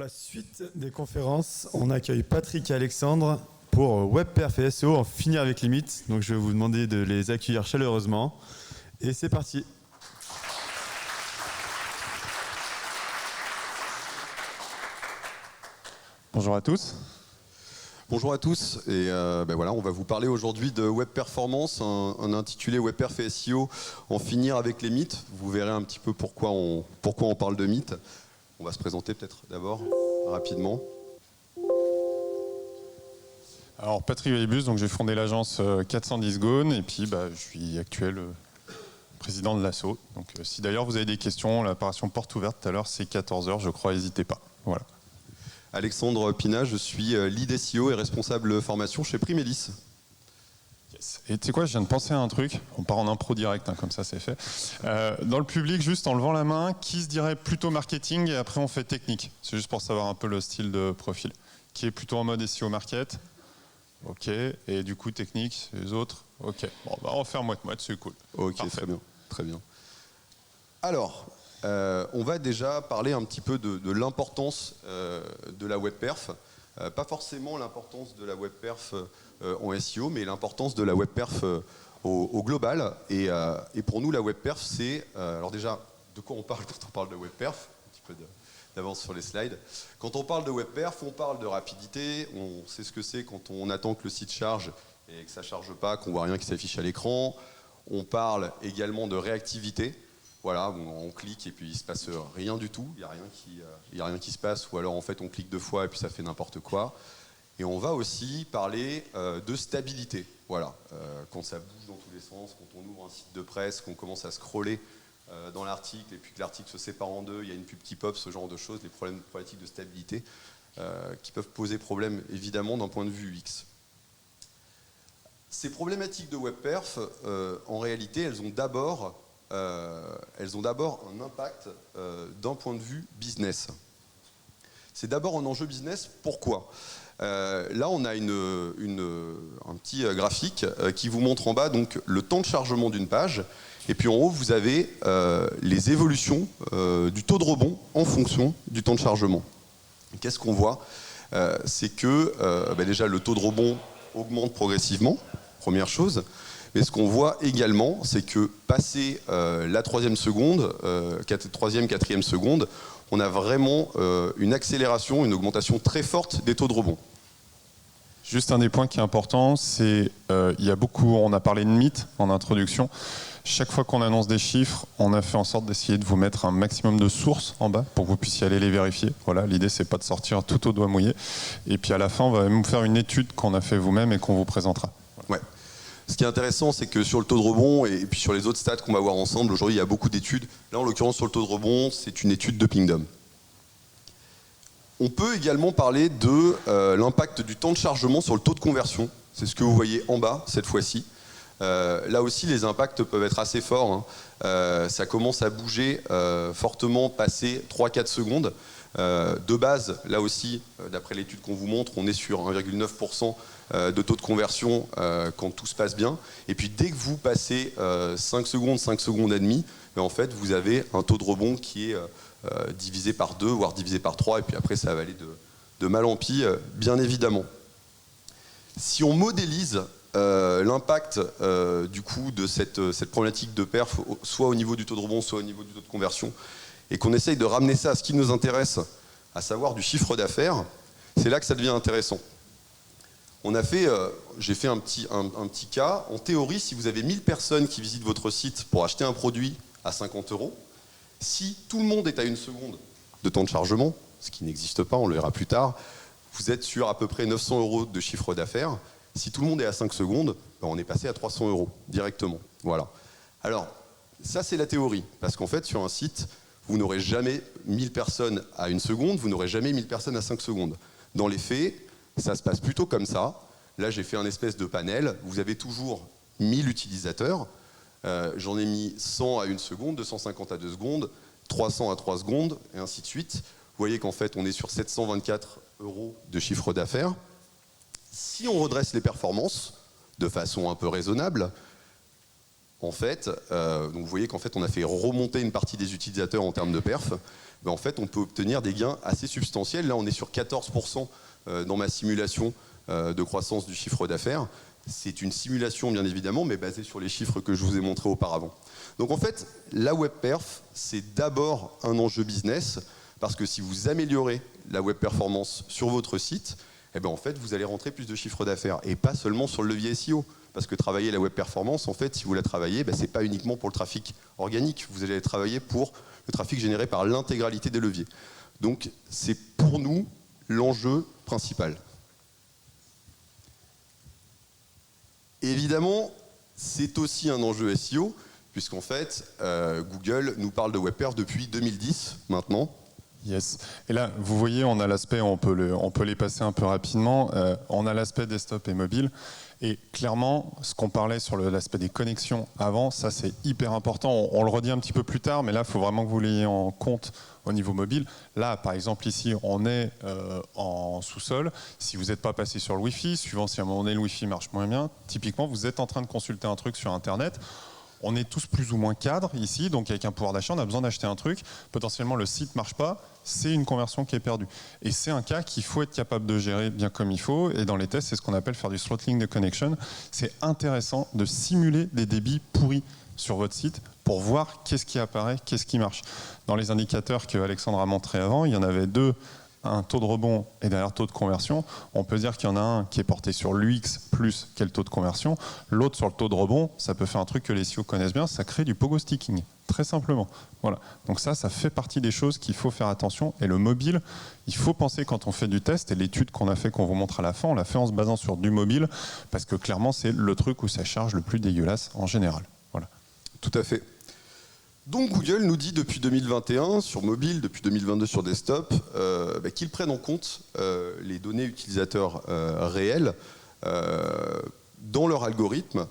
la suite des conférences, on accueille Patrick et Alexandre pour WebPerf et SEO en finir avec les mythes. Donc je vais vous demander de les accueillir chaleureusement. Et c'est parti. Bonjour à tous. Bonjour à tous, et voilà, on va vous parler aujourd'hui de Web Performance, un intitulé WebPerf et SEO, en finir avec les mythes. Vous verrez un petit peu pourquoi on parle de mythes. On va se présenter peut-être d'abord, rapidement. Alors Patrick Velibus, donc j'ai fondé l'agence 410 Gone, et puis je suis actuel président de l'asso. Donc si d'ailleurs vous avez des questions, l'apparition porte ouverte tout à l'heure, c'est 14h, je crois, n'hésitez pas. Voilà. Alexandre Pina, je suis lead SEO et responsable formation chez Primelis. Yes. Et tu sais quoi, je viens de penser à un truc, on part en impro direct, comme ça c'est fait. Dans le public, juste en levant la main, qui se dirait plutôt marketing et après on fait technique? C'est juste pour savoir un peu le style de profil. Qui est plutôt en mode SEO market? Ok, et du coup technique, les autres? Ok, bon, on va faire moite-moite, c'est cool. Ok, parfait. Très bien, très bien. Alors, on va déjà parler un petit peu de l'importance de la WebPerf. Pas forcément l'importance de la WebPerf en SEO, mais l'importance de la WebPerf au global. Et pour nous, la WebPerf, c'est... alors déjà, de quoi on parle quand on parle de WebPerf? Un petit peu d'avance sur les slides. Quand on parle de WebPerf, on parle de rapidité. On sait ce que c'est quand on attend que le site charge et que ça ne charge pas, qu'on ne voit rien qui s'affiche à l'écran. On parle également de réactivité. Voilà, on clique et puis il ne se passe rien du tout, il n'y a rien qui se passe, ou alors en fait on clique 2 fois et puis ça fait n'importe quoi. Et on va aussi parler de stabilité. Voilà, quand ça bouge dans tous les sens, quand on ouvre un site de presse, qu'on commence à scroller dans l'article et puis que l'article se sépare en deux, il y a une pub qui pop, ce genre de choses, les problématiques de stabilité qui peuvent poser problème évidemment d'un point de vue UX. Ces problématiques de WebPerf, en réalité, elles ont d'abord un impact d'un point de vue business. C'est d'abord un enjeu business. Pourquoi? Là, on a un petit graphique qui vous montre en bas donc, le temps de chargement d'une page. Et puis en haut, vous avez les évolutions du taux de rebond en fonction du temps de chargement. Qu'est-ce qu'on voit? C'est que déjà, le taux de rebond augmente progressivement, première chose. Mais ce qu'on voit également, c'est que passé la 3e seconde, 3e, 4e seconde, on a vraiment une accélération, une augmentation très forte des taux de rebond. Juste un des points qui est important, c'est il y a beaucoup, on a parlé de mythes en introduction. Chaque fois qu'on annonce des chiffres, on a fait en sorte d'essayer de vous mettre un maximum de sources en bas pour que vous puissiez aller les vérifier. Voilà, l'idée c'est pas de sortir tout au doigt mouillé. Et puis à la fin, on va même vous faire une étude qu'on a fait vous-même et qu'on vous présentera. Ouais. Ce qui est intéressant, c'est que sur le taux de rebond et puis sur les autres stats qu'on va voir ensemble, aujourd'hui il y a beaucoup d'études. Là en l'occurrence sur le taux de rebond, c'est une étude de Pingdom. On peut également parler de l'impact du temps de chargement sur le taux de conversion. C'est ce que vous voyez en bas cette fois-ci. Là aussi les impacts peuvent être assez forts. Ça commence à bouger fortement passé 3-4 secondes. De base, là aussi, d'après l'étude qu'on vous montre, on est sur 1,9% de taux de conversion quand tout se passe bien. Et puis dès que vous passez 5 secondes et demie, en fait, vous avez un taux de rebond qui est divisé par 2, voire divisé par 3, et puis après ça va aller de mal en pis, bien évidemment. Si on modélise l'impact du coup de cette problématique de perf, soit au niveau du taux de rebond, soit au niveau du taux de conversion, et qu'on essaye de ramener ça à ce qui nous intéresse, à savoir du chiffre d'affaires, c'est là que ça devient intéressant. J'ai fait un petit cas. En théorie, si vous avez 1000 personnes qui visitent votre site pour acheter un produit à 50 €, si tout le monde est à 1 seconde de temps de chargement, ce qui n'existe pas, on le verra plus tard, vous êtes sur à peu près 900 € de chiffre d'affaires. Si tout le monde est à 5 secondes, on est passé à 300 € directement. Voilà. Alors, ça c'est la théorie, parce qu'en fait, sur un site, vous n'aurez jamais 1000 personnes à 1 seconde, vous n'aurez jamais 1000 personnes à 5 secondes. Dans les faits, ça se passe plutôt comme ça. Là, j'ai fait un espèce de panel. Vous avez toujours 1000 utilisateurs. J'en ai mis 100 à 1 seconde, 250 à 2 secondes, 300 à 3 secondes, et ainsi de suite. Vous voyez qu'en fait, on est sur 724 € de chiffre d'affaires. Si on redresse les performances de façon un peu raisonnable, en fait, donc vous voyez qu'en fait on a fait remonter une partie des utilisateurs en termes de perf, mais en fait on peut obtenir des gains assez substantiels. Là on est sur 14% dans ma simulation de croissance du chiffre d'affaires. C'est une simulation bien évidemment, mais basée sur les chiffres que je vous ai montrés auparavant. Donc en fait, la web perf, c'est d'abord un enjeu business, parce que si vous améliorez la web performance sur votre site, eh bien en fait vous allez rentrer plus de chiffre d'affaires, et pas seulement sur le levier SEO. Parce que travailler la web performance, en fait, si vous la travaillez, ce n'est pas uniquement pour le trafic organique, vous allez travailler pour le trafic généré par l'intégralité des leviers. Donc c'est pour nous l'enjeu principal. Évidemment, c'est aussi un enjeu SEO, puisqu'en fait, Google nous parle de WebPerf depuis 2010 maintenant. Yes. Et là, vous voyez, on a l'aspect, on peut les passer un peu rapidement. On a l'aspect desktop et mobile. Et clairement, ce qu'on parlait sur l'aspect des connexions avant, ça c'est hyper important. On le redit un petit peu plus tard, mais là, il faut vraiment que vous l'ayez en compte au niveau mobile. Là, par exemple, ici, on est en sous-sol. Si vous n'êtes pas passé sur le Wi-Fi, suivant si à un moment donné le Wi-Fi marche moins bien, typiquement, vous êtes en train de consulter un truc sur Internet. On est tous plus ou moins cadres ici, donc avec un pouvoir d'achat, on a besoin d'acheter un truc. Potentiellement, le site ne marche pas, c'est une conversion qui est perdue. Et c'est un cas qu'il faut être capable de gérer bien comme il faut. Et dans les tests, c'est ce qu'on appelle faire du throttling de connection. C'est intéressant de simuler des débits pourris sur votre site pour voir qu'est-ce qui apparaît, qu'est-ce qui marche. Dans les indicateurs que Alexandre a montré avant, il y en avait deux. Un taux de rebond et derrière taux de conversion, on peut dire qu'il y en a un qui est porté sur l'UX plus quel taux de conversion, l'autre sur le taux de rebond. Ça peut faire un truc que les SEO connaissent bien, ça crée du pogo sticking, très simplement. Voilà. Donc ça fait partie des choses qu'il faut faire attention. Et le mobile, il faut penser quand on fait du test, et l'étude qu'on a fait, qu'on vous montre à la fin, on l'a fait en se basant sur du mobile, parce que clairement c'est le truc où ça charge le plus dégueulasse en général. Voilà. Tout à fait. Donc Google nous dit depuis 2021 sur mobile, depuis 2022 sur desktop, qu'ils prennent en compte les données utilisateurs réelles dans leur algorithme,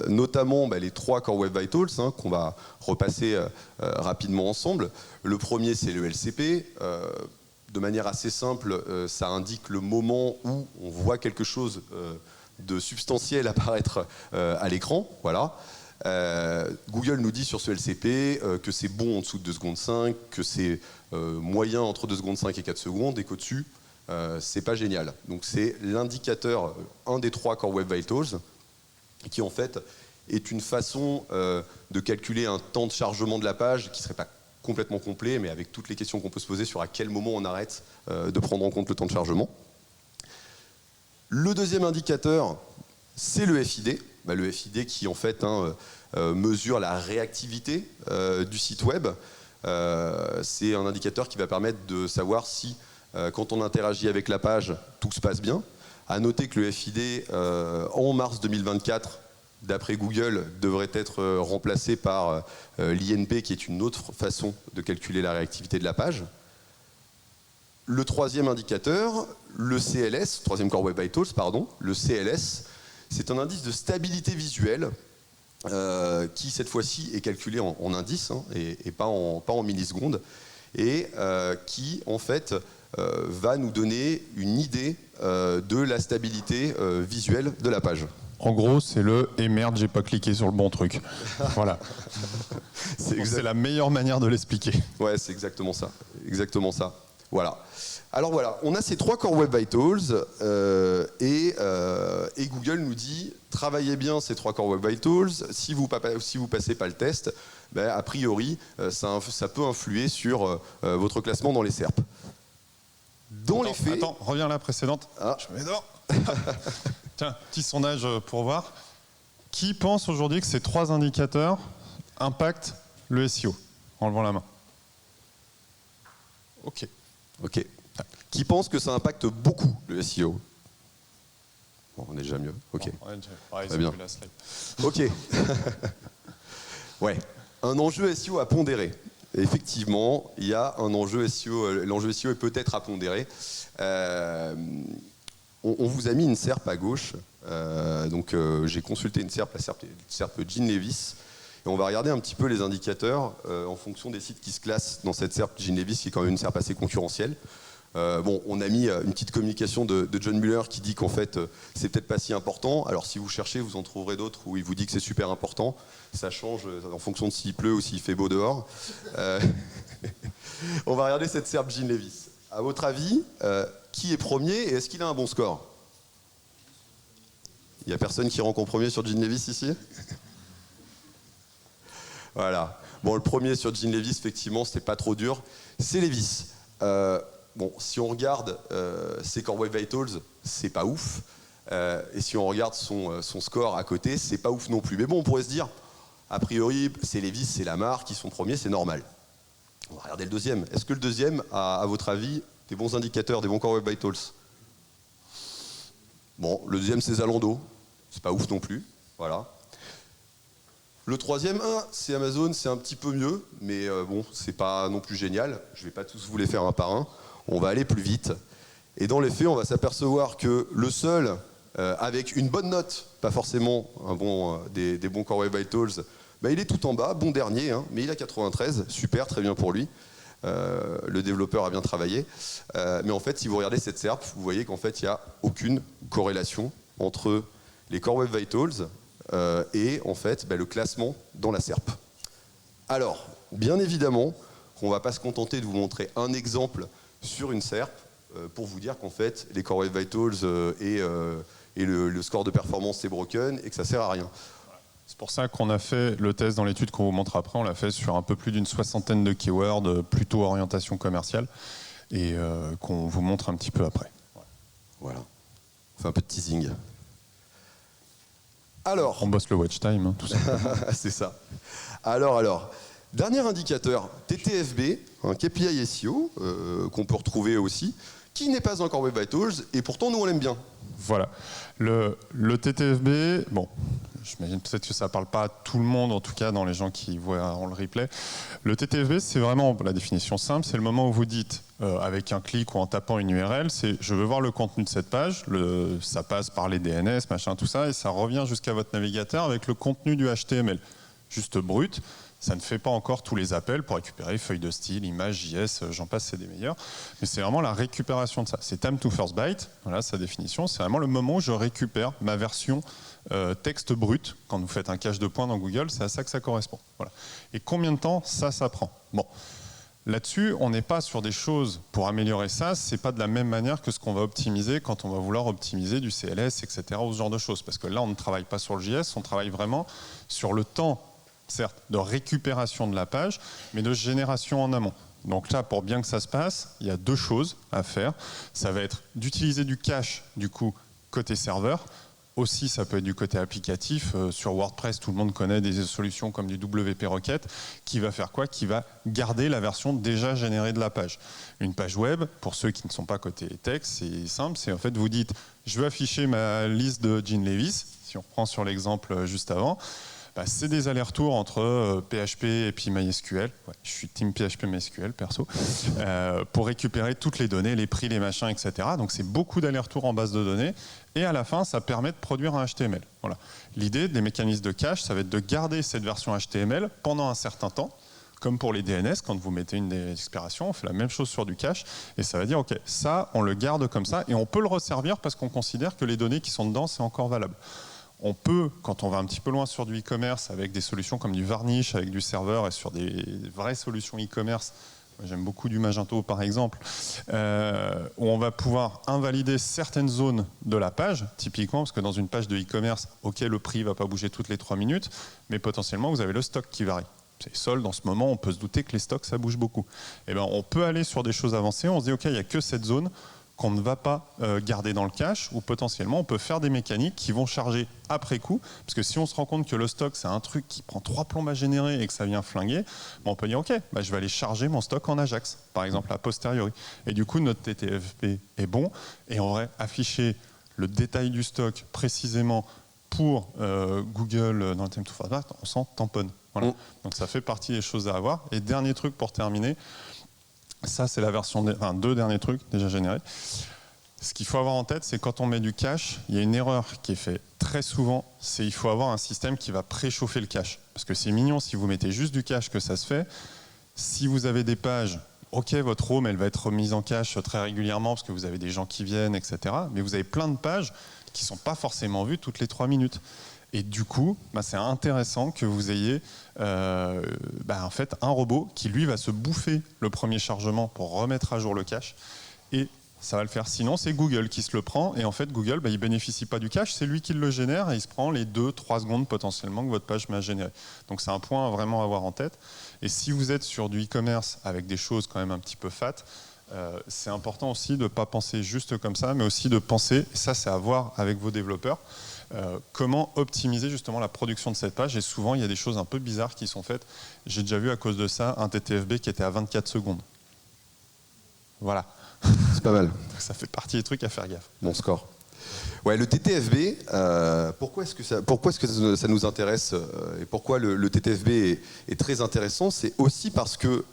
notamment les 3 Core Web Vitals qu'on va repasser rapidement ensemble. Le premier, c'est le LCP. De manière assez simple, ça indique le moment où on voit quelque chose de substantiel apparaître à l'écran. Voilà. Google nous dit sur ce LCP que c'est bon en dessous de 2 secondes 5, que c'est moyen entre 2 secondes 5 et 4 secondes, et qu'au-dessus, c'est pas génial. Donc c'est l'indicateur, un des 3 Core Web Vitals, qui en fait est une façon de calculer un temps de chargement de la page qui serait pas complètement complet, mais avec toutes les questions qu'on peut se poser sur à quel moment on arrête de prendre en compte le temps de chargement. Le deuxième indicateur, c'est le FID. Le FID qui en fait mesure la réactivité du site web. C'est un indicateur qui va permettre de savoir si quand on interagit avec la page, tout se passe bien. À noter que le FID en mars 2024, d'après Google, devrait être remplacé par l'INP, qui est une autre façon de calculer la réactivité de la page. Le troisième indicateur, le CLS, troisième Core Web Vitals, pardon, le CLS, c'est un indice de stabilité visuelle qui, cette fois-ci, est calculé en indice et pas en millisecondes, et qui, en fait, va nous donner une idée de la stabilité visuelle de la page. En gros, c'est le « et merde, j'ai pas cliqué sur le bon truc ». Voilà. C'est la meilleure manière de l'expliquer. Ouais, c'est exactement ça. Exactement ça. Voilà. Alors voilà, on a ces 3 Core Web Vitals et Google nous dit travaillez bien ces 3 Core Web Vitals. Si vous passez pas le test, a priori ça peut influer sur votre classement dans les SERP. Les faits. Attends, reviens à la précédente. Ah. Je mets dehors. Tiens, petit sondage pour voir. Qui pense aujourd'hui que ces 3 indicateurs impactent le SEO en levant la main? Ok. Qui pense que ça impacte beaucoup le SEO? Bon, on est déjà mieux. Ok. Très bien. Ok. Ouais. Un enjeu SEO à pondérer. Effectivement, il y a un enjeu SEO. L'enjeu SEO est peut-être à pondérer. On vous a mis une SERP à gauche. J'ai consulté une SERP, la SERP Jean Levis. Et on va regarder un petit peu les indicateurs en fonction des sites qui se classent dans cette SERP Jean Levis, qui est quand même une SERP assez concurrentielle. Bon, on a mis une petite communication de John Mueller qui dit qu'en fait, c'est peut-être pas si important. Alors, si vous cherchez, vous en trouverez d'autres où il vous dit que c'est super important. Ça change en fonction de s'il pleut ou s'il fait beau dehors. On va regarder cette SERP Jean Levis. À votre avis, qui est premier et est-ce qu'il a un bon score? Il n'y a personne qui rencontre premier sur Jean Levis ici? Voilà. Bon, le premier sur Jean Levis, effectivement, c'était pas trop dur. C'est Levis. Bon, si on regarde ses Core Web Vitals, c'est pas ouf. Et si on regarde son score à côté, c'est pas ouf non plus. Mais bon, on pourrait se dire, a priori, c'est Levis, c'est la marque, ils sont premiers, c'est normal. On va regarder le deuxième. Est-ce que le deuxième a, à votre avis, des bons indicateurs, des bons Core Web Vitals? Bon, le deuxième, c'est Zalando. C'est pas ouf non plus. Voilà. Le troisième, c'est Amazon, c'est un petit peu mieux, mais bon, c'est pas non plus génial. Je vais pas tous vous les faire un par un. On va aller plus vite. Et dans les faits, on va s'apercevoir que le seul, avec une bonne note, pas forcément des bons Core Web Vitals, bah, il est tout en bas, bon dernier, hein, mais il a 93, super, très bien pour lui. Le développeur a bien travaillé. Mais en fait, si vous regardez cette SERP, vous voyez qu'en fait, il n'y a aucune corrélation entre les Core Web Vitals et en fait, le classement dans la SERP. Alors, bien évidemment, on ne va pas se contenter de vous montrer un exemple sur une SERP pour vous dire qu'en fait, les Core Web Vitals et le score de performance est broken et que ça ne sert à rien. C'est pour ça qu'on a fait le test dans l'étude qu'on vous montre après. On l'a fait sur un peu plus d'une soixantaine de keywords, plutôt orientation commerciale, et qu'on vous montre un petit peu après. Voilà. On fait un peu de teasing. Alors, on bosse le watch time, hein, tout ça. c'est ça. Alors, dernier indicateur, TTFB, un KPI SEO, qu'on peut retrouver aussi, qui n'est pas encore Web Vitals, et pourtant nous on l'aime bien. Voilà. Le TTFB, bon, j'imagine peut-être que ça ne parle pas à tout le monde, en tout cas dans les gens qui voient le replay. Le TTFB, c'est vraiment la définition simple, c'est le moment où vous dites, avec un clic ou en tapant une URL, c'est je veux voir le contenu de cette page, ça passe par les DNS, machin, tout ça, et ça revient jusqu'à votre navigateur avec le contenu du HTML, juste brut. Ça ne fait pas encore tous les appels pour récupérer feuilles de style, images, JS, j'en passe, c'est des meilleurs. Mais c'est vraiment la récupération de ça. C'est time to first byte, voilà sa définition. C'est vraiment le moment où je récupère ma version texte brut. Quand vous faites un cache de points dans Google, c'est à ça que ça correspond. Voilà. Et combien de temps ça prend? Bon, là-dessus, on n'est pas sur des choses pour améliorer ça. C'est pas de la même manière que ce qu'on va optimiser quand on va vouloir optimiser du CLS, etc. ou ce genre de choses. Parce que là, on ne travaille pas sur le JS, on travaille vraiment sur le temps, certes, de récupération de la page, mais de génération en amont. Donc là, pour bien que ça se passe, il y a deux choses à faire. Ça va être d'utiliser du cache, du coup, côté serveur. Aussi, ça peut être du côté applicatif. Sur WordPress, tout le monde connaît des solutions comme du WP Rocket, qui va faire quoi? Qui va garder la version déjà générée de la page. Une page web, pour ceux qui ne sont pas côté texte, c'est simple. C'est en fait, vous dites, je veux afficher ma liste de Jean Levis, si on reprend sur l'exemple juste avant. C'est des allers-retours entre PHP et puis MySQL. Ouais, je suis team PHP MySQL perso. Pour récupérer toutes les données, les prix, les machins, etc. Donc c'est beaucoup d'allers-retours en base de données. Et à la fin, ça permet de produire un HTML. Voilà. L'idée des mécanismes de cache, ça va être de garder cette version HTML pendant un certain temps. Comme pour les DNS, quand vous mettez une des expirations, on fait la même chose sur du cache. Et ça va dire, OK, ça, on le garde comme ça. Et on peut le resservir parce qu'on considère que les données qui sont dedans, c'est encore valable. On peut, quand on va un petit peu loin sur du e-commerce, avec des solutions comme du Varnish, avec du serveur et sur des vraies solutions e-commerce, j'aime beaucoup du Magento par exemple, où on va pouvoir invalider certaines zones de la page, typiquement, parce que dans une page de e-commerce, ok, le prix ne va pas bouger toutes les 3 minutes, mais potentiellement vous avez le stock qui varie. C'est solde, en ce moment, on peut se douter que les stocks, ça bouge beaucoup. Et ben, on peut aller sur des choses avancées, on se dit, ok, il n'y a que cette zone qu'on ne va pas garder dans le cache, ou potentiellement on peut faire des mécaniques qui vont charger après coup, parce que si on se rend compte que le stock c'est un truc qui prend 3 plombes à générer et que ça vient flinguer, on peut dire ok, je vais aller charger mon stock en Ajax, par exemple a posteriori. Et du coup notre TTFB est bon, et on va afficher le détail du stock précisément pour Google dans le time to first byte, on s'en tamponne. Voilà. Donc ça fait partie des choses à avoir. Et dernier truc pour terminer, ça, c'est la version, deux derniers trucs déjà générés. Ce qu'il faut avoir en tête, c'est quand on met du cache, il y a une erreur qui est faite très souvent, c'est qu'il faut avoir un système qui va préchauffer le cache. Parce que c'est mignon si vous mettez juste du cache que ça se fait. Si vous avez des pages ok, votre home, elle va être mise en cache très régulièrement parce que vous avez des gens qui viennent, etc. Mais vous avez plein de pages qui ne sont pas forcément vues toutes les 3 minutes. Et du coup, c'est intéressant que vous ayez en fait, un robot qui, lui, va se bouffer le premier chargement pour remettre à jour le cache. Et ça va le faire. Sinon, c'est Google qui se le prend. Et en fait, Google, il ne bénéficie pas du cache. C'est lui qui le génère et il se prend les 2-3 secondes potentiellement que votre page m'a généré. Donc, c'est un point à vraiment avoir en tête. Et si vous êtes sur du e-commerce avec des choses quand même un petit peu fat, c'est important aussi de ne pas penser juste comme ça, mais aussi de penser, et ça c'est à voir avec vos développeurs, comment optimiser justement la production de cette page. Et souvent, il y a des choses un peu bizarres qui sont faites. J'ai déjà vu à cause de ça un TTFB qui était à 24 secondes. Voilà. C'est pas mal. Ça fait partie des trucs à faire gaffe. Bon score. Ouais, le TTFB, pourquoi est-ce que ça nous intéresse et pourquoi le TTFB est très intéressant? C'est aussi parce que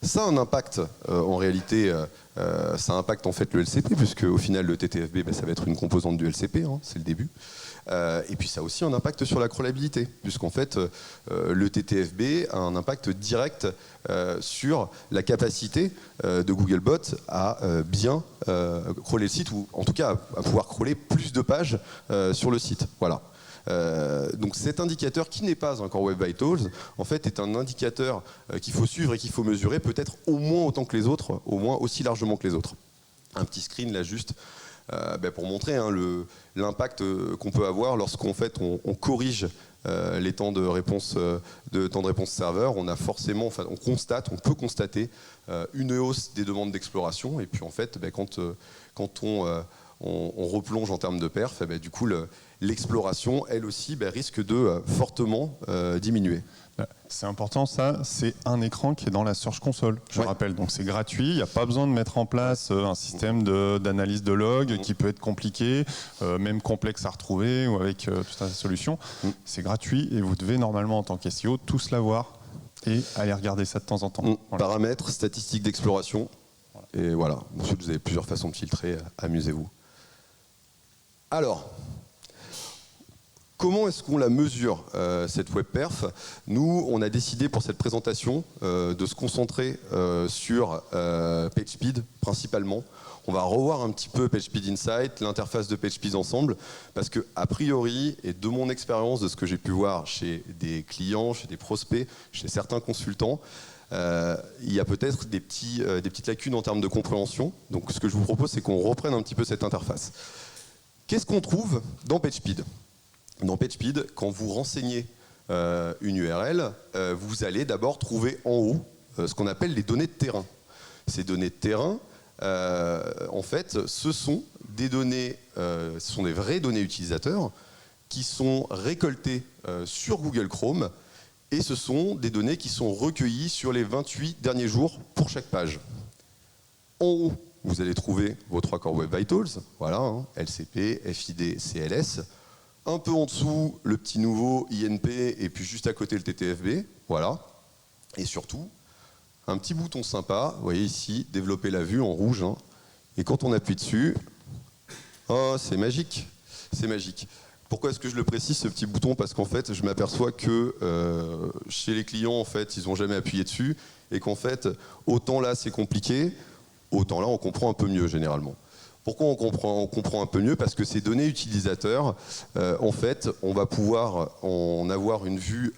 ça a un impact, en réalité, ça impacte en fait le LCP, puisque au final le TTFB, ça va être une composante du LCP, hein, c'est le début. Et puis ça a aussi un impact sur la crawlabilité, puisqu'en fait le TTFB a un impact direct sur la capacité de Googlebot à bien crawler le site, ou en tout cas à pouvoir crawler plus de pages sur le site. Voilà. Donc cet indicateur, qui n'est pas un Core Web Vitals, en fait est un indicateur qu'il faut suivre et qu'il faut mesurer peut-être au moins autant que les autres, au moins aussi largement que les autres. Un petit screen là juste pour montrer l'impact qu'on peut avoir lorsqu'on fait, on corrige les temps de réponse serveur. On a forcément, on peut constater une hausse des demandes d'exploration, et puis en fait quand on replonge en termes de perf, du coup l'exploration, elle aussi, risque de fortement diminuer. C'est important, ça, c'est un écran qui est dans la Search Console, je rappelle. Donc c'est gratuit, il n'y a pas besoin de mettre en place un système d'analyse de log qui peut être compliqué, même complexe à retrouver, ou avec tout un tas de solutions. C'est gratuit et vous devez normalement, en tant qu'SEO, tous l'avoir et aller regarder ça de temps en temps. Voilà. Paramètres, statistiques d'exploration, et voilà. Ensuite, vous avez plusieurs façons de filtrer, amusez-vous. Alors, comment est-ce qu'on la mesure, cette web perf? Nous, on a décidé pour cette présentation de se concentrer sur PageSpeed principalement. On va revoir un petit peu PageSpeed Insight, l'interface de PageSpeed ensemble, parce que a priori, et de mon expérience, de ce que j'ai pu voir chez des clients, chez des prospects, chez certains consultants, il y a peut-être des petites lacunes en termes de compréhension. Donc ce que je vous propose, c'est qu'on reprenne un petit peu cette interface. Qu'est-ce qu'on trouve dans PageSpeed? Dans PageSpeed, quand vous renseignez une URL, vous allez d'abord trouver en haut ce qu'on appelle les données de terrain. Ces données de terrain, en fait, ce sont des données, ce sont des vraies données utilisateurs qui sont récoltées sur Google Chrome, et ce sont des données qui sont recueillies sur les 28 derniers jours pour chaque page. En haut, vous allez trouver vos 3 Core Web Vitals, voilà, hein, LCP, FID, CLS. Un peu en dessous, le petit nouveau INP, et puis juste à côté le TTFB, voilà. Et surtout, un petit bouton sympa, vous voyez ici, développer la vue en rouge, hein. Et quand on appuie dessus, oh, c'est magique, c'est magique. Pourquoi est-ce que je le précise, ce petit bouton? Parce qu'en fait, je m'aperçois que chez les clients, en fait, ils n'ont jamais appuyé dessus, et qu'en fait, autant là c'est compliqué, autant là on comprend un peu mieux généralement. Pourquoi on comprend un peu mieux? Parce que ces données utilisateurs, en fait, on va pouvoir en avoir une vue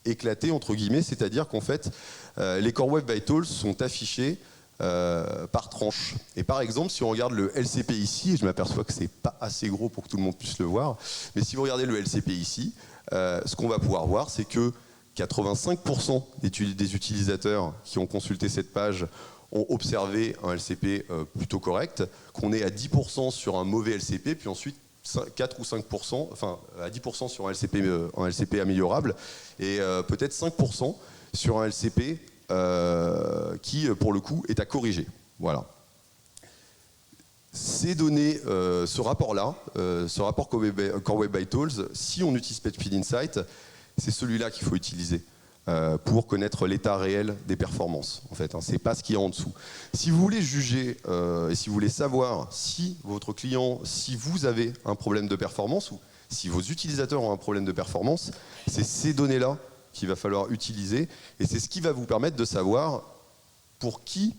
éclatée, entre guillemets, c'est-à-dire qu'en fait, les Core Web Vitals sont affichés par tranche. Et par exemple, si on regarde le LCP ici, et je m'aperçois que c'est pas assez gros pour que tout le monde puisse le voir, mais si vous regardez le LCP ici, ce qu'on va pouvoir voir, c'est que 85% des utilisateurs qui ont consulté cette page ont observé un LCP plutôt correct, qu'on est à 10% sur un mauvais LCP, puis ensuite 4 ou 5%, enfin à 10% sur un LCP améliorable, et peut-être 5% sur un LCP qui, pour le coup, est à corriger. Voilà. Ces données, ce rapport-là, ce rapport Core Web Vitals, si on utilise PageSpeed Insight, c'est celui-là qu'il faut utiliser pour connaître l'état réel des performances. En fait, hein, c'est pas ce qu'il y a en dessous. Si vous voulez juger et si vous voulez savoir si votre client, si vous avez un problème de performance ou si vos utilisateurs ont un problème de performance, c'est ces données-là qu'il va falloir utiliser, et c'est ce qui va vous permettre de savoir pour qui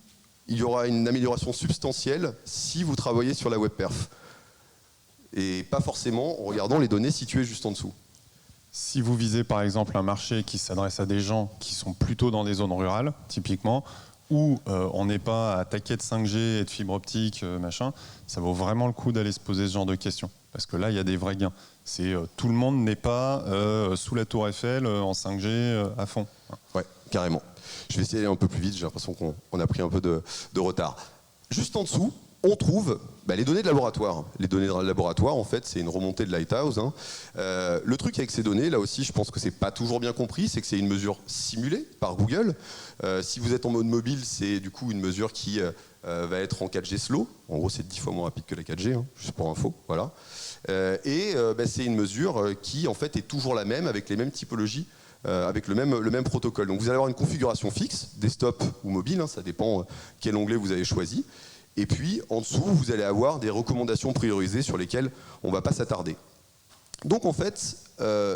il y aura une amélioration substantielle si vous travaillez sur la web perf. Et pas forcément en regardant les données situées juste en dessous. Si vous visez par exemple un marché qui s'adresse à des gens qui sont plutôt dans des zones rurales, typiquement, où on n'est pas attaqué de 5G et de fibre optique, machin, ça vaut vraiment le coup d'aller se poser ce genre de questions. Parce que là, il y a des vrais gains. Tout le monde n'est pas sous la tour Eiffel en 5G à fond. Ouais, carrément. Je vais essayer d'aller un peu plus vite, j'ai l'impression qu'on a pris un peu de retard. Juste en dessous, on trouve les données de laboratoire. Les données de laboratoire, en fait, c'est une remontée de Lighthouse. Le truc avec ces données, là aussi, je pense que c'est pas toujours bien compris, c'est que c'est une mesure simulée par Google. Si vous êtes en mode mobile, c'est du coup une mesure qui va être en 4G slow. En gros, c'est 10 fois moins rapide que la 4G, juste pour info. Voilà. C'est une mesure qui, en fait, est toujours la même, avec les mêmes typologies, avec le même protocole. Donc vous allez avoir une configuration fixe, desktop ou mobile, ça dépend quel onglet vous avez choisi. Et puis, en dessous, vous allez avoir des recommandations priorisées sur lesquelles on ne va pas s'attarder. Donc, en fait,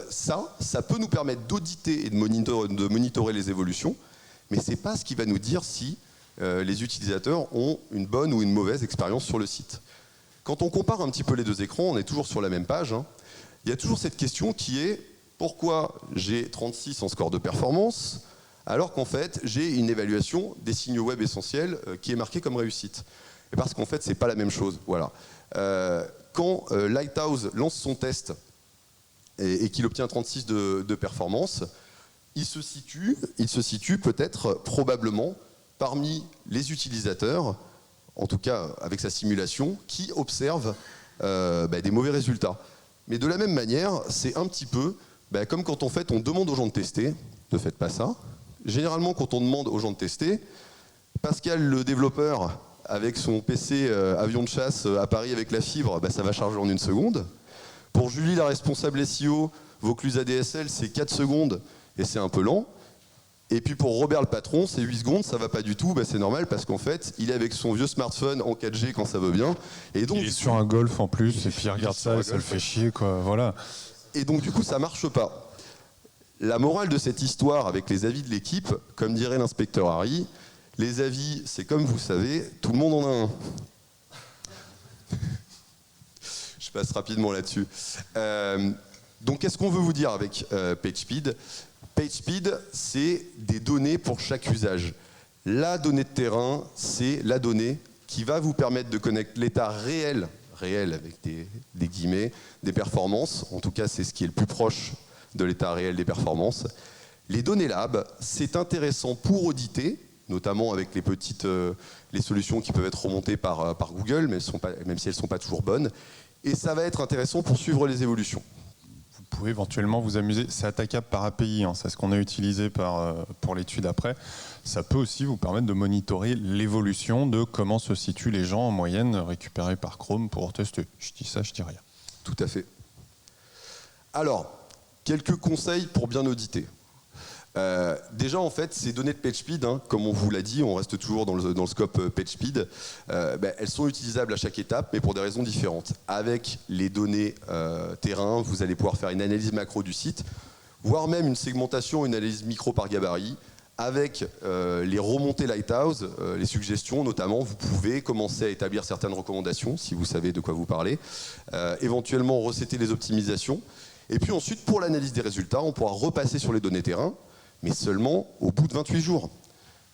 ça peut nous permettre d'auditer et de monitorer les évolutions, mais ce n'est pas ce qui va nous dire si les utilisateurs ont une bonne ou une mauvaise expérience sur le site. Quand on compare un petit peu les deux écrans, on est toujours sur la même page. Il y a toujours cette question qui est pourquoi j'ai 36 en score de performance alors qu'en fait, j'ai une évaluation des signaux web essentiels qui est marquée comme réussite. Et parce qu'en fait, ce n'est pas la même chose. Voilà. Quand Lighthouse lance son test et qu'il obtient 36 de performance, il se situe peut-être probablement parmi les utilisateurs, en tout cas avec sa simulation, qui observent des mauvais résultats. Mais de la même manière, c'est un petit peu comme quand on demande aux gens de tester, ne faites pas ça. Généralement, quand on demande aux gens de tester, Pascal, le développeur, avec son PC avion de chasse à Paris avec la fibre, ça va charger en 1 seconde. Pour Julie, la responsable SEO, Vaucluse ADSL, c'est 4 secondes et c'est un peu lent. Et puis pour Robert, le patron, c'est 8 secondes, ça va pas du tout, c'est normal parce qu'en fait, il est avec son vieux smartphone en 4G quand ça veut bien. Et donc, il est sur un Golf en plus, et puis il regarde ça et ça le fait chier, quoi. Voilà. Et donc du coup, ça marche pas. La morale de cette histoire avec les avis de l'équipe, comme dirait l'inspecteur Harry, les avis, c'est comme vous savez, tout le monde en a un. Je passe rapidement là-dessus. Donc qu'est-ce qu'on veut vous dire avec PageSpeed ? PageSpeed, c'est des données pour chaque usage. La donnée de terrain, c'est la donnée qui va vous permettre de connaître l'état réel avec des guillemets, des performances. En tout cas, c'est ce qui est le plus proche de l'état réel des performances. Les données lab, c'est intéressant pour auditer, notamment avec les solutions qui peuvent être remontées par Google, même si elles ne sont pas toujours bonnes. Et ça va être intéressant pour suivre les évolutions. Vous pouvez éventuellement vous amuser, c'est attaquable par API, c'est ce qu'on a utilisé pour l'étude après. Ça peut aussi vous permettre de monitorer l'évolution de comment se situent les gens en moyenne récupérés par Chrome pour tester. Je dis ça, je dis rien. Tout à fait. Alors, quelques conseils pour bien auditer. Déjà, en fait, ces données de PageSpeed, comme on vous l'a dit, on reste toujours dans le scope PageSpeed, elles sont utilisables à chaque étape, mais pour des raisons différentes. Avec les données terrain, vous allez pouvoir faire une analyse macro du site, voire même une segmentation, une analyse micro par gabarit. Avec les remontées Lighthouse, les suggestions notamment, vous pouvez commencer à établir certaines recommandations, si vous savez de quoi vous parlez, éventuellement recéter les optimisations. Et puis ensuite, pour l'analyse des résultats, on pourra repasser sur les données terrain, mais seulement au bout de 28 jours.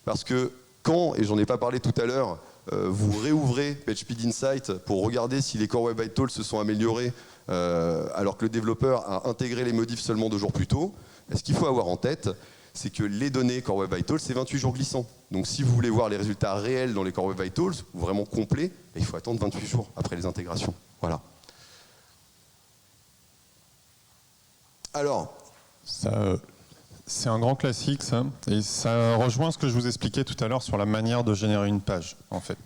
Parce que quand, et j'en ai pas parlé tout à l'heure, vous réouvrez PageSpeed Insight pour regarder si les Core Web Vitals se sont améliorés alors que le développeur a intégré les modifs seulement 2 jours plus tôt, ce qu'il faut avoir en tête, c'est que les données Core Web Vitals, c'est 28 jours glissants. Donc si vous voulez voir les résultats réels dans les Core Web Vitals, vraiment complets, il faut attendre 28 jours après les intégrations. Voilà. Alors, c'est un grand classique, ça, et ça rejoint ce que je vous expliquais tout à l'heure sur la manière de générer une page, en fait.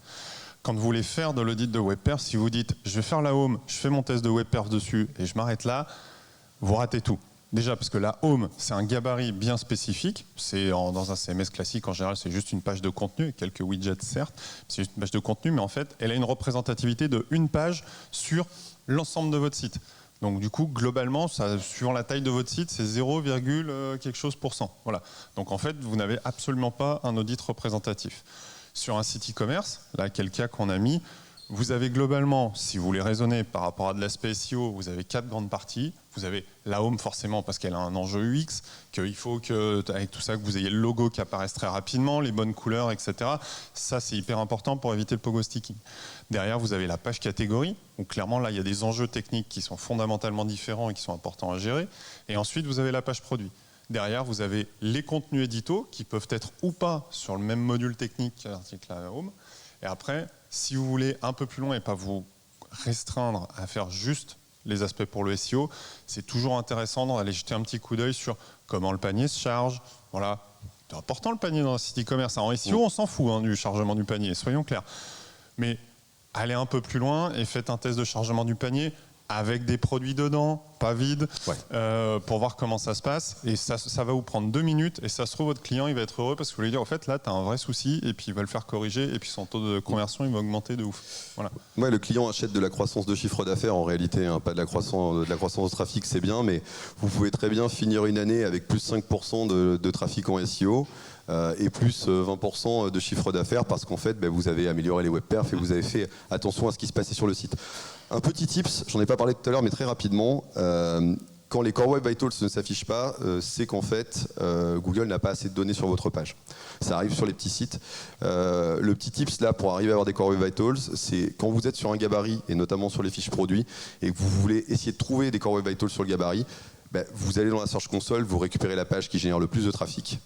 Quand vous voulez faire de l'audit de WebPerf, si vous dites « je vais faire la home, je fais mon test de WebPerf dessus et je m'arrête là », vous ratez tout. Déjà parce que la home, c'est un gabarit bien spécifique. Dans un CMS classique, en général, c'est juste une page de contenu, quelques widgets certes, c'est juste une page de contenu, mais en fait, elle a une représentativité de une page sur l'ensemble de votre site. Donc du coup, globalement, suivant la taille de votre site, c'est 0, quelque chose %. Voilà. Donc en fait, vous n'avez absolument pas un audit représentatif. Sur un site e-commerce, là, quel cas qu'on a mis, vous avez globalement, si vous voulez raisonner par rapport à de l'aspect SEO, vous avez 4 grandes parties. Vous avez la home forcément parce qu'elle a un enjeu UX, qu'il faut que, avec tout ça, que vous ayez le logo qui apparaisse très rapidement, les bonnes couleurs, etc. Ça, c'est hyper important pour éviter le pogo sticking. Derrière, vous avez la page catégorie, où clairement, là, il y a des enjeux techniques qui sont fondamentalement différents et qui sont importants à gérer. Et ensuite, vous avez la page produit. Derrière, vous avez les contenus édito qui peuvent être ou pas sur le même module technique qu'à l'article home. Et après, si vous voulez un peu plus loin et pas vous restreindre à faire juste les aspects pour le SEO, c'est toujours intéressant d'aller jeter un petit coup d'œil sur comment le panier se charge. Voilà, c'est important le panier dans un site e-commerce. En SEO, on s'en fout du chargement du panier, soyons clairs. Mais allez un peu plus loin et faites un test de chargement du panier avec des produits dedans, pas vides, pour voir comment ça se passe. Et ça va vous prendre 2 minutes. Et ça se trouve, votre client, il va être heureux parce que vous lui dire, en fait, là, tu as un vrai souci. Et puis, il va le faire corriger. Et puis, son taux de conversion, il va augmenter de ouf. Voilà. Ouais, le client achète de la croissance de chiffre d'affaires en réalité, hein, pas de la croissance de trafic, c'est bien. Mais vous pouvez très bien finir une année avec plus 5% de trafic en SEO. Et plus 20% de chiffre d'affaires parce qu'en fait, vous avez amélioré les web perfs et vous avez fait attention à ce qui se passait sur le site. Un petit tips, j'en ai pas parlé tout à l'heure, mais très rapidement, quand les Core Web Vitals ne s'affichent pas, c'est qu'en fait, Google n'a pas assez de données sur votre page. Ça arrive sur les petits sites. Le petit tips là pour arriver à avoir des Core Web Vitals, c'est quand vous êtes sur un gabarit, et notamment sur les fiches produits, et que vous voulez essayer de trouver des Core Web Vitals sur le gabarit, vous allez dans la Search Console, vous récupérez la page qui génère le plus de trafic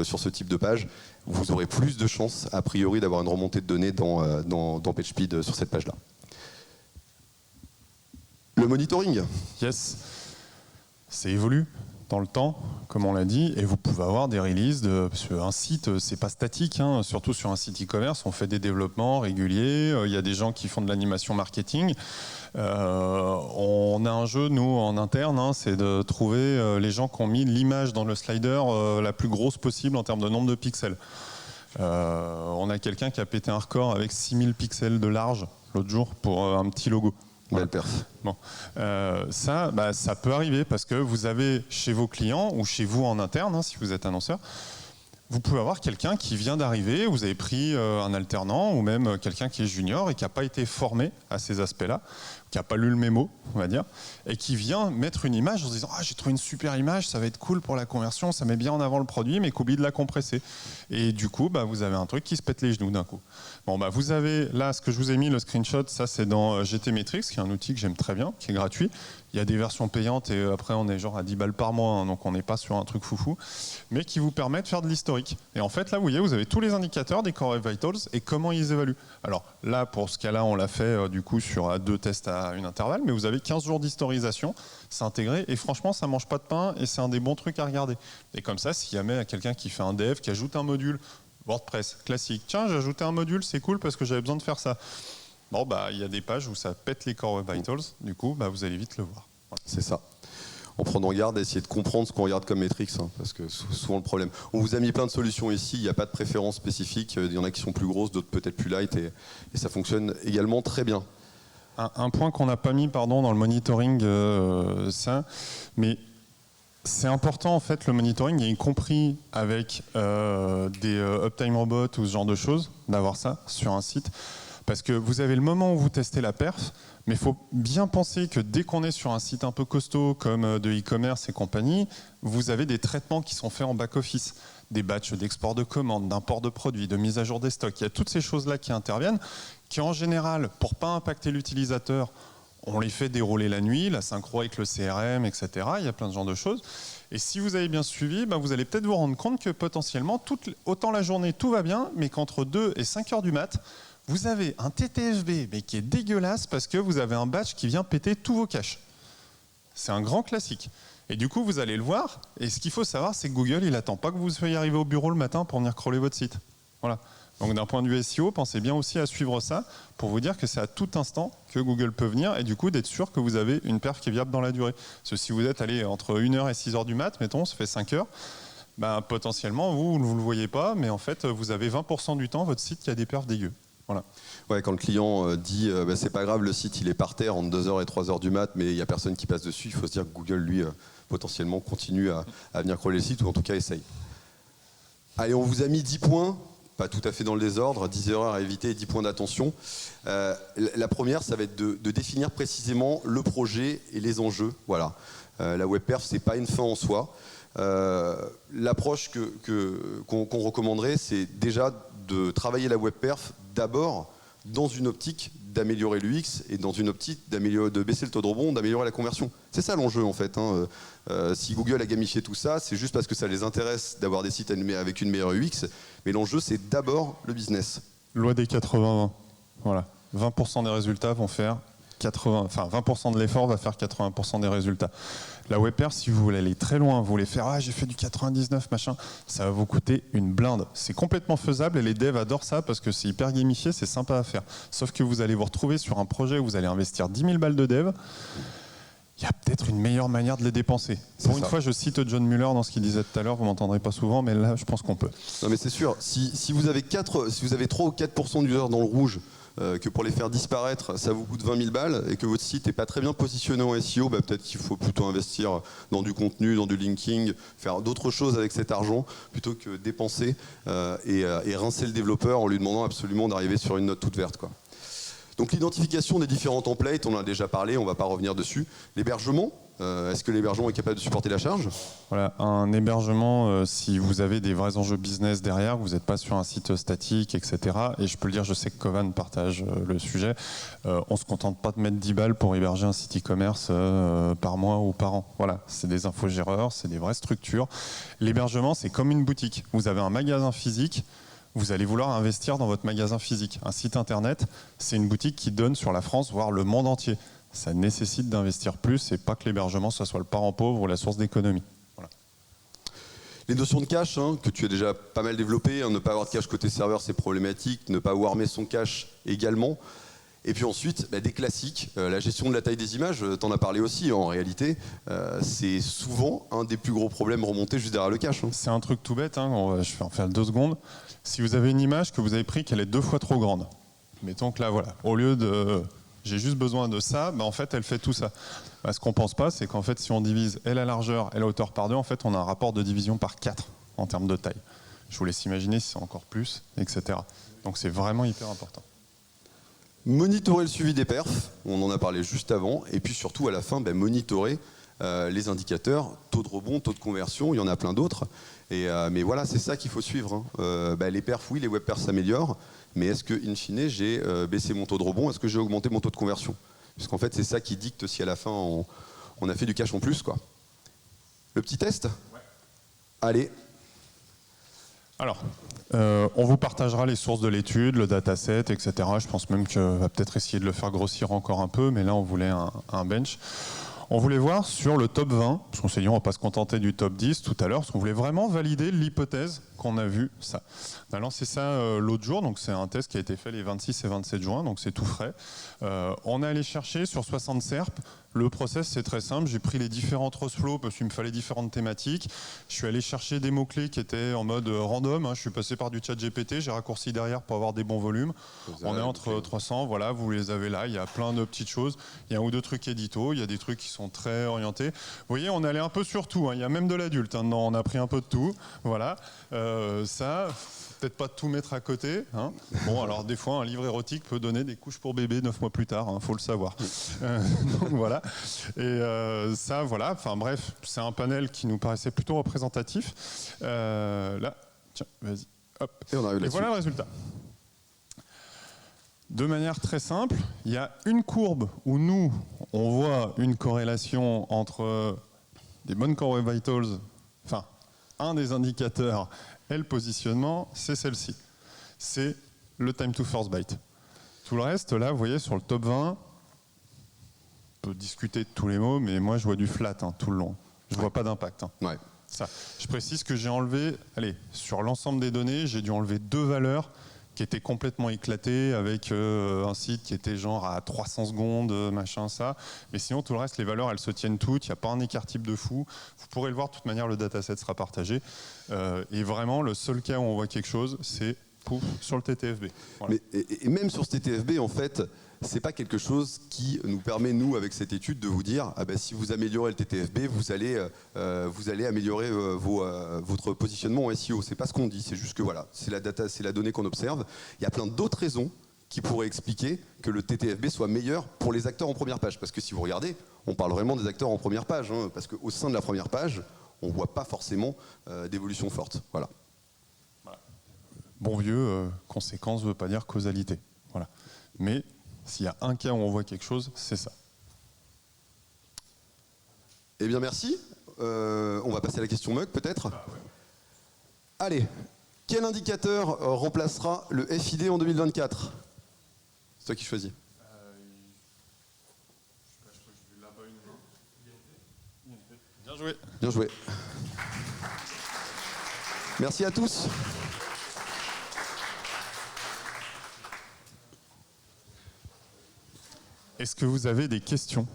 sur ce type de page. Vous aurez plus de chances, a priori, d'avoir une remontée de données dans PageSpeed sur cette page-là. Le monitoring. Yes. Ça évolue dans le temps, comme on l'a dit, et vous pouvez avoir des releases parce qu'un site, c'est pas statique, hein, surtout sur un site e-commerce, on fait des développements réguliers, il y a des gens qui font de l'animation marketing. On a un jeu, nous, en interne, hein, c'est de trouver les gens qui ont mis l'image dans le slider la plus grosse possible en termes de nombre de pixels. On a quelqu'un qui a pété un record avec 6000 pixels de large l'autre jour pour un petit logo. Belle perf. Bon. Ça peut arriver parce que vous avez chez vos clients ou chez vous en interne, hein, si vous êtes annonceur, vous pouvez avoir quelqu'un qui vient d'arriver, vous avez pris un alternant ou même quelqu'un qui est junior et qui n'a pas été formé à ces aspects-là, qui n'a pas lu le mémo, on va dire, et qui vient mettre une image en se disant « Ah, j'ai trouvé une super image, ça va être cool pour la conversion, ça met bien en avant le produit, mais qu'oublie de la compresser. » Et du coup, vous avez un truc qui se pète les genoux d'un coup. Bon, vous avez là, ce que je vous ai mis, le screenshot, ça c'est dans GTmetrix, qui est un outil que j'aime très bien, qui est gratuit. Il y a des versions payantes et après on est genre à 10 balles par mois, hein, donc on n'est pas sur un truc foufou, mais qui vous permet de faire de l'historique. Et en fait, là, vous voyez, vous avez tous les indicateurs des Core Web Vitals et comment ils évaluent. Alors là, pour ce cas-là, on l'a fait du coup sur 2 tests à une intervalle, mais vous avez 15 jours d'historisation, c'est intégré, et franchement, ça mange pas de pain et c'est un des bons trucs à regarder. Et comme ça, s'il y a quelqu'un qui fait un dev, qui ajoute un module, WordPress, classique, tiens, j'ai ajouté un module, c'est cool parce que j'avais besoin de faire ça. Bon, il y a des pages où ça pète les Core Web Vitals, du coup, vous allez vite le voir. Voilà. C'est ça. En prenant garde, essayer de comprendre ce qu'on regarde comme métriques, hein, parce que c'est souvent le problème. On vous a mis plein de solutions ici, il n'y a pas de préférence spécifique, il y en a qui sont plus grosses, d'autres peut-être plus light, et ça fonctionne également très bien. Un point qu'on n'a pas mis dans le monitoring, mais c'est important en fait le monitoring, y compris avec des Uptime Robots ou ce genre de choses, d'avoir ça sur un site. Parce que vous avez le moment où vous testez la perf, mais il faut bien penser que dès qu'on est sur un site un peu costaud comme de e-commerce et compagnie, vous avez des traitements qui sont faits en back-office, des batchs d'export de commandes, d'import de produits, de mise à jour des stocks. Il y a toutes ces choses-là qui interviennent, qui en général, pour ne pas impacter l'utilisateur, on les fait dérouler la nuit, la synchro avec le CRM, etc. Il y a plein de genres de choses. Et si vous avez bien suivi, vous allez peut-être vous rendre compte que potentiellement, autant la journée, tout va bien, mais qu'entre 2 et 5 heures du mat', vous avez un TTFB mais qui est dégueulasse parce que vous avez un batch qui vient péter tous vos caches. C'est un grand classique. Et du coup, vous allez le voir. Et ce qu'il faut savoir, c'est que Google, il n'attend pas que vous soyez arrivé au bureau le matin pour venir crawler votre site. Voilà. Donc d'un point de vue SEO, pensez bien aussi à suivre ça pour vous dire que c'est à tout instant que Google peut venir et du coup d'être sûr que vous avez une perf qui est viable dans la durée. Parce que si vous êtes allé entre 1h et 6h du mat', mettons, ça fait 5 heures, potentiellement, vous ne le voyez pas, mais en fait, vous avez 20% du temps votre site qui a des perfs dégueux. Voilà. Ouais, quand le client dit bah, c'est pas grave, le site il est par terre entre 2h et 3h du mat, mais il n'y a personne qui passe dessus, il faut se dire que Google, lui, potentiellement continue à venir crawler le site, ou en tout cas essaye. Allez, on vous a mis 10 points, pas tout à fait dans le désordre, 10 erreurs à éviter et 10 points d'attention. La première, ça va être de définir précisément le projet et les enjeux. Voilà. La WebPerf, c'est pas une fin en soi. L'approche qu'on recommanderait, c'est déjà de travailler la WebPerf d'abord dans une optique d'améliorer l'UX et dans une optique de baisser le taux de rebond, d'améliorer la conversion. C'est ça l'enjeu en fait. Si Google a gamifié tout ça, c'est juste parce que ça les intéresse d'avoir des sites avec une meilleure UX, mais l'enjeu c'est d'abord le business. Loi des 80-20. Voilà. 20% des résultats vont faire 20% de l'effort va faire 80% des résultats. La WebPerf, si vous voulez aller très loin, vous voulez faire j'ai fait du 99 machin, ça va vous coûter une blinde. C'est complètement faisable et les devs adorent ça parce que c'est hyper gamifié, c'est sympa à faire. Sauf que vous allez vous retrouver sur un projet où vous allez investir 10 000 balles de dev. Il y a peut-être une meilleure manière de les dépenser. Pour une fois, je cite John Mueller dans ce qu'il disait tout à l'heure, vous ne m'entendrez pas souvent, mais là, je pense qu'on peut. Non mais c'est sûr, si vous avez 3 ou 4% d'users dans le rouge, que pour les faire disparaître, ça vous coûte 20 000 balles et que votre site n'est pas très bien positionné en SEO, bah peut-être qu'il faut plutôt investir dans du contenu, dans du linking, faire d'autres choses avec cet argent plutôt que dépenser et rincer le développeur en lui demandant absolument d'arriver sur une note toute verte, quoi. Donc l'identification des différents templates, on en a déjà parlé, on ne va pas revenir dessus. L'hébergement, est-ce que l'hébergement est capable de supporter la charge ? Voilà, un hébergement, si vous avez des vrais enjeux business derrière, vous n'êtes pas sur un site statique, etc. Et je peux le dire, je sais que Kovan partage le sujet. On ne se contente pas de mettre 10 balles pour héberger un site e-commerce par mois ou par an. Voilà, c'est des infogéreurs, c'est des vraies structures. L'hébergement, c'est comme une boutique. Vous avez un magasin physique. Vous allez vouloir investir dans votre magasin physique. Un site internet, c'est une boutique qui donne sur la France, voire le monde entier. Ça nécessite d'investir plus et pas que l'hébergement soit le parent pauvre ou la source d'économie. Voilà. Les notions de cache, que tu as déjà pas mal développées, ne pas avoir de cache côté serveur, c'est problématique, ne pas warmer son cache également. Et puis ensuite, des classiques, la gestion de la taille des images, tu en as parlé aussi, en réalité, c'est souvent un des plus gros problèmes remontés juste derrière le cache. C'est un truc tout bête, je vais en faire 2 secondes. Si vous avez une image que vous avez prise qu'elle est 2 fois trop grande, mettons que là, voilà, au lieu de j'ai juste besoin de ça, en fait, elle fait tout ça. Ce qu'on ne pense pas, c'est qu'en fait, si on divise et la largeur et la hauteur par 2, en fait, on a un rapport de division par 4 en termes de taille. Je vous laisse imaginer si c'est encore plus, etc. Donc c'est vraiment hyper important. Monitorer le suivi des perfs, on en a parlé juste avant, et puis surtout à la fin, monitorer les indicateurs, taux de rebond, taux de conversion, il y en a plein d'autres. Mais voilà, c'est ça qu'il faut suivre. Les perfs, oui, les web perfs s'améliorent, mais est-ce que, in fine, j'ai baissé mon taux de rebond, est-ce que j'ai augmenté mon taux de conversion ? Puisqu'en fait, c'est ça qui dicte si à la fin, on a fait du cash en plus, quoi. Le petit test ? Ouais. Allez. Alors, on vous partagera les sources de l'étude, le dataset, etc. Je pense même qu'on va peut-être essayer de le faire grossir encore un peu, mais là, on voulait un bench. On voulait voir sur le top 20, parce qu'on s'est dit on ne va pas se contenter du top 10 tout à l'heure, parce qu'on voulait vraiment valider l'hypothèse qu'on a vu ça. On a lancé ça l'autre jour, donc c'est un test qui a été fait les 26 et 27 juin, donc c'est tout frais. On est allé chercher sur 60 SERP. Le process, c'est très simple. J'ai pris les différentes Roseflow parce qu'il me fallait différentes thématiques. Je suis allé chercher des mots-clés qui étaient en mode random. Je suis passé par du chat GPT. J'ai raccourci derrière pour avoir des bons volumes. On est entre 300. Voilà, vous les avez là. Il y a plein de petites choses. Il y a un ou deux trucs édito. Il y a des trucs qui sont très orientés. Vous voyez, on est allé un peu sur tout. Il y a même de l'adulte. On a pris un peu de tout. Voilà. Ça... Peut-être pas tout mettre à côté. Bon, alors des fois, un livre érotique peut donner des couches pour bébé 9 mois plus tard, faut le savoir. Donc voilà. Et ça, voilà. Enfin bref, c'est un panel qui nous paraissait plutôt représentatif. Là, tiens, vas-y. Hop. Et voilà le résultat. De manière très simple, il y a une courbe où nous, on voit une corrélation entre des bonnes core web vitals, enfin, un des indicateurs et le positionnement, c'est celle-ci. C'est le time to first byte. Tout le reste, là, vous voyez, sur le top 20, on peut discuter de tous les mots, mais moi, je vois du flat tout le long. Je ne vois pas d'impact. Ouais. Ça. Je précise que j'ai enlevé, sur l'ensemble des données, j'ai dû enlever 2 valeurs qui étaient complètement éclatées avec un site qui était genre à 300 secondes, machin, ça. Mais sinon, tout le reste, les valeurs, elles se tiennent toutes. Il n'y a pas un écart type de fou. Vous pourrez le voir, de toute manière, le dataset sera partagé. Et vraiment, le seul cas où on voit quelque chose, c'est pouf, sur le TTFB. Voilà. Et même sur ce TTFB, en fait, c'est pas quelque chose qui nous permet, nous, avec cette étude, de vous dire ah ben, si vous améliorez le TTFB, vous allez améliorer votre positionnement en SEO. C'est pas ce qu'on dit, c'est juste que voilà, c'est la data, c'est la donnée qu'on observe. Il y a plein d'autres raisons qui pourraient expliquer que le TTFB soit meilleur pour les acteurs en première page. Parce que si vous regardez, on parle vraiment des acteurs en première page, hein, parce qu'au sein de la première page, on ne voit pas forcément d'évolution forte. Voilà. Bon vieux, conséquence ne veut pas dire causalité. Voilà. Mais s'il y a un cas où on voit quelque chose, c'est ça. Eh bien, merci. On va passer à la question mug, peut-être. Allez, quel indicateur remplacera le FID en 2024 ? C'est toi qui choisis. Bien joué. Bien joué. Merci à tous. Est-ce que vous avez des questions ?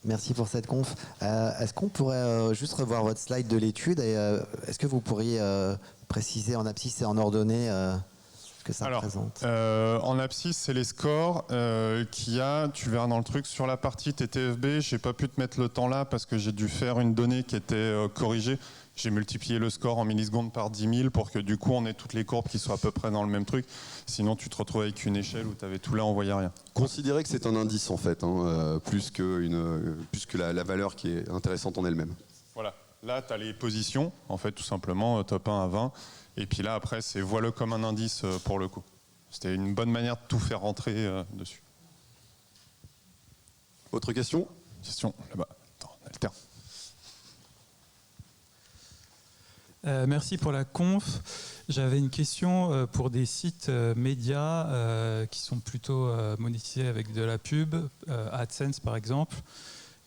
Merci pour cette conf. Est-ce qu'on pourrait juste revoir votre slide de l'étude et est-ce que vous pourriez préciser en abscisse et en ordonnée ce que ça représente ? En abscisse, c'est les scores qu'il y a. Tu verras dans le truc sur la partie TTFB. J'ai pas pu te mettre le temps là parce que j'ai dû faire une donnée qui était corrigée. J'ai multiplié le score en millisecondes par 10 000 pour que du coup on ait toutes les courbes qui soient à peu près dans le même truc. Sinon tu te retrouves avec une échelle où tu avais tout là, on voyait rien. Considérez que c'est un indice en fait, hein, plus que la valeur qui est intéressante en elle-même. Voilà, là tu as les positions, en fait tout simplement, top 1 à 20. Et puis là après c'est vois-le comme un indice pour le coup. C'était une bonne manière de tout faire rentrer dessus. Autre question ? Question là-bas. Attends, Alter. Merci pour la conf. J'avais une question pour des sites médias qui sont plutôt monétisés avec de la pub, AdSense par exemple.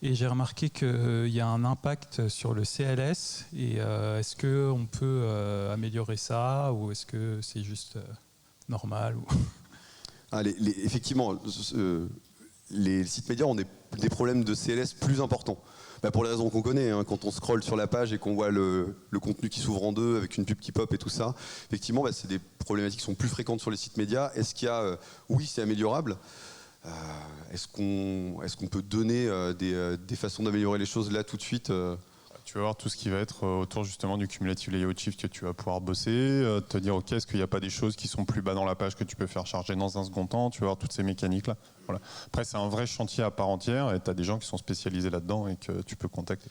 Et j'ai remarqué qu'il y a un impact sur le CLS. Et est-ce qu'on peut améliorer ça ou est-ce que c'est juste normal ou... Effectivement, les sites médias ont des problèmes de CLS plus importants. Pour les raisons qu'on connaît, hein, quand on scrolle sur la page et qu'on voit le contenu qui s'ouvre en deux avec une pub qui pop et tout ça, effectivement, c'est des problématiques qui sont plus fréquentes sur les sites médias. Est-ce qu'il y a... oui, c'est améliorable. Est-ce qu'on peut donner des façons d'améliorer les choses là tout de suite Tu vas voir tout ce qui va être autour justement du cumulative layout shift que tu vas pouvoir bosser, te dire ok, est-ce qu'il n'y a pas des choses qui sont plus bas dans la page que tu peux faire charger dans un second temps, tu vas voir toutes ces mécaniques là. Voilà. Après c'est un vrai chantier à part entière et tu as des gens qui sont spécialisés là-dedans et que tu peux contacter.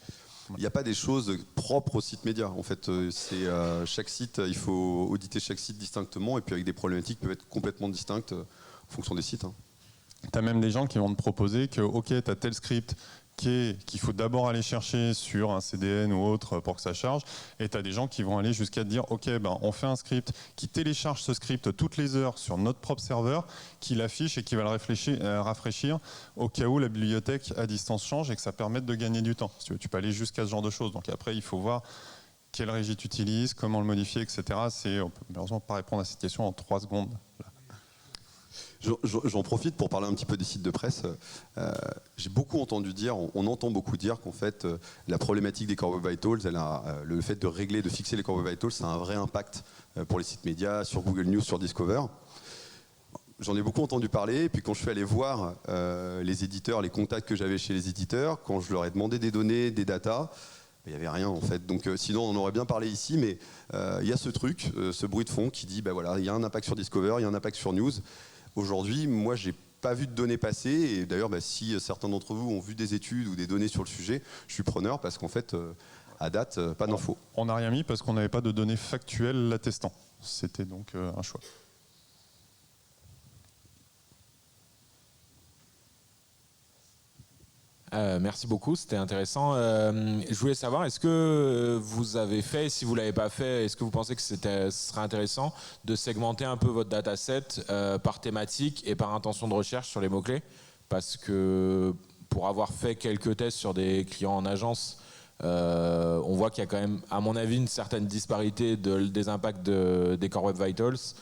Il n'y a pas des choses propres au site média. En fait, chaque site, il faut auditer chaque site distinctement et puis avec des problématiques qui peuvent être complètement distinctes en fonction des sites. Hein. Tu as même des gens qui vont te proposer que ok, tu as tel script qu'il faut d'abord aller chercher sur un CDN ou autre pour que ça charge, et tu as des gens qui vont aller jusqu'à te dire ok, on fait un script qui télécharge ce script toutes les heures sur notre propre serveur, qui l'affiche et qui va le rafraîchir au cas où la bibliothèque à distance change et que ça permette de gagner du temps. Tu peux aller jusqu'à ce genre de choses. Donc après il faut voir quelle régie tu utilises, comment le modifier, etc. On peut malheureusement pas répondre à cette question en 3 secondes. Là. J'en profite pour parler un petit peu des sites de presse. J'ai beaucoup entendu dire, on entend beaucoup dire qu'en fait, la problématique des Core Web Vitals, le fait de fixer les Core Web Vitals, ça a un vrai impact pour les sites médias, sur Google News, sur Discover. J'en ai beaucoup entendu parler, et puis quand je suis allé voir les éditeurs, les contacts que j'avais chez les éditeurs, quand je leur ai demandé des données, des datas, il n'y avait rien en fait. Donc sinon on en aurait bien parlé ici, mais il y a ce truc, ce bruit de fond qui dit, voilà, il y a un impact sur Discover, il y a un impact sur News. Aujourd'hui, moi, j'ai pas vu de données passer. Et d'ailleurs, si certains d'entre vous ont vu des études ou des données sur le sujet, je suis preneur parce qu'en fait, à date, pas d'infos. On n'a rien mis parce qu'on n'avait pas de données factuelles l'attestant. C'était donc un choix. Merci beaucoup, c'était intéressant. Je voulais savoir, est-ce que vous avez fait, si vous ne l'avez pas fait, est-ce que vous pensez que ce serait intéressant de segmenter un peu votre dataset par thématique et par intention de recherche sur les mots-clés ? Parce que pour avoir fait quelques tests sur des clients en agence, on voit qu'il y a quand même, à mon avis, une certaine disparité des impacts des Core Web Vitals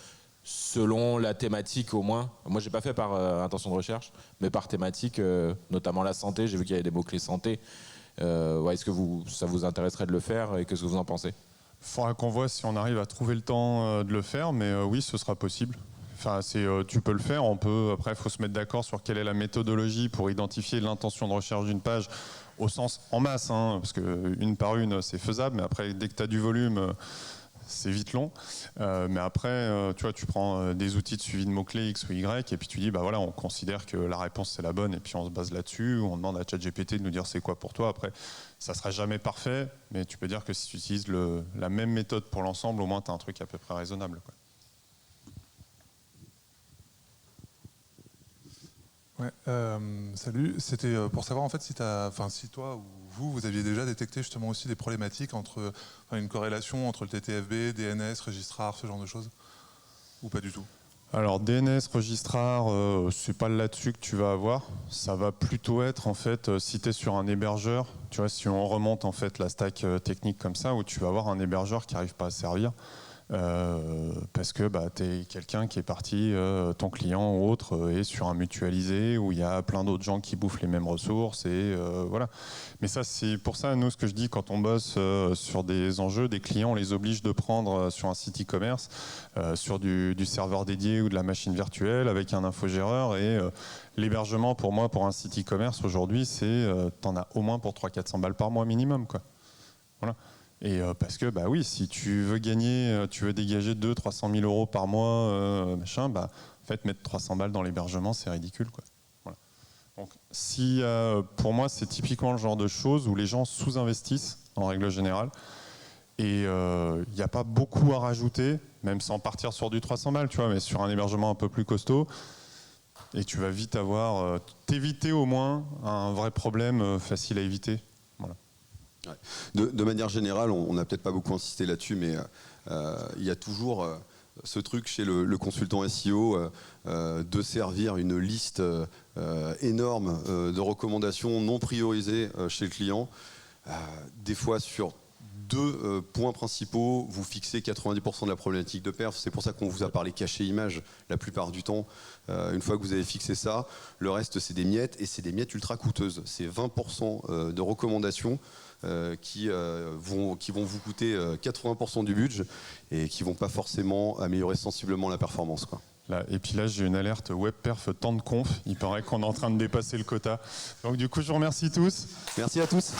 selon la thématique au moins. Moi, j'ai pas fait par intention de recherche, mais par thématique, notamment la santé. J'ai vu qu'il y avait des mots-clés santé. Est-ce que ça vous intéresserait de le faire et qu'est-ce que vous en pensez? Il faudra qu'on voit si on arrive à trouver le temps de le faire, mais oui, ce sera possible. Enfin, tu peux le faire, après, il faut se mettre d'accord sur quelle est la méthodologie pour identifier l'intention de recherche d'une page au sens en masse, hein, parce qu'une par une, c'est faisable, mais après, dès que tu as du volume, c'est vite long. Mais après, tu vois, tu prends des outils de suivi de mots-clés X ou Y, et puis tu dis, bah voilà, on considère que la réponse, c'est la bonne, et puis on se base là-dessus, ou on demande à ChatGPT de nous dire c'est quoi pour toi. Après, ça sera jamais parfait, mais tu peux dire que si tu utilises la même méthode pour l'ensemble, au moins, tu as un truc à peu près raisonnable, quoi. Ouais, salut. C'était pour savoir en fait si toi ou vous aviez déjà détecté justement aussi des problématiques une corrélation entre le TTFB, DNS, registrar, ce genre de choses, ou pas du tout? Alors DNS, registrar, c'est pas là-dessus que tu vas avoir. Ça va plutôt être en fait si tu es sur un hébergeur, tu vois, si on remonte en fait la stack technique comme ça, où tu vas avoir un hébergeur qui n'arrive pas à servir. Parce que tu es quelqu'un qui est parti, ton client ou autre est sur un mutualisé où il y a plein d'autres gens qui bouffent les mêmes ressources et voilà. Mais ça, c'est pour ça, nous, ce que je dis quand on bosse sur des enjeux, des clients, on les oblige de prendre sur un site e-commerce, sur du serveur dédié ou de la machine virtuelle avec un infogéreur et l'hébergement pour moi, pour un site e-commerce aujourd'hui, t'en as au moins pour 300-400 balles par mois minimum, quoi. Voilà. Et parce que oui, si tu veux dégager 200-300 000 euros par mois, en fait, mettre 300 balles dans l'hébergement, c'est ridicule, quoi. Voilà. Donc, pour moi, c'est typiquement le genre de choses où les gens sous-investissent en règle générale. Et il n'y a pas beaucoup à rajouter, même sans partir sur du 300 balles, tu vois, mais sur un hébergement un peu plus costaud. Et tu vas vite t'éviter au moins un vrai problème facile à éviter. Voilà. De manière générale, on n'a peut-être pas beaucoup insisté là-dessus, mais il y a toujours ce truc chez le consultant SEO de servir une liste énorme de recommandations non priorisées chez le client. Des fois, sur deux points principaux, vous fixez 90% de la problématique de perf. C'est pour ça qu'on vous a parlé caché image la plupart du temps. Une fois que vous avez fixé ça, le reste, c'est des miettes, et c'est des miettes ultra coûteuses. C'est 20% de recommandations qui vont vous coûter 80% du budget et qui ne vont pas forcément améliorer sensiblement la performance, quoi. Là, et puis là, j'ai une alerte WebPerf temps de conf. Il paraît qu'on est en train de dépasser le quota. Donc du coup, je vous remercie tous. Merci à tous.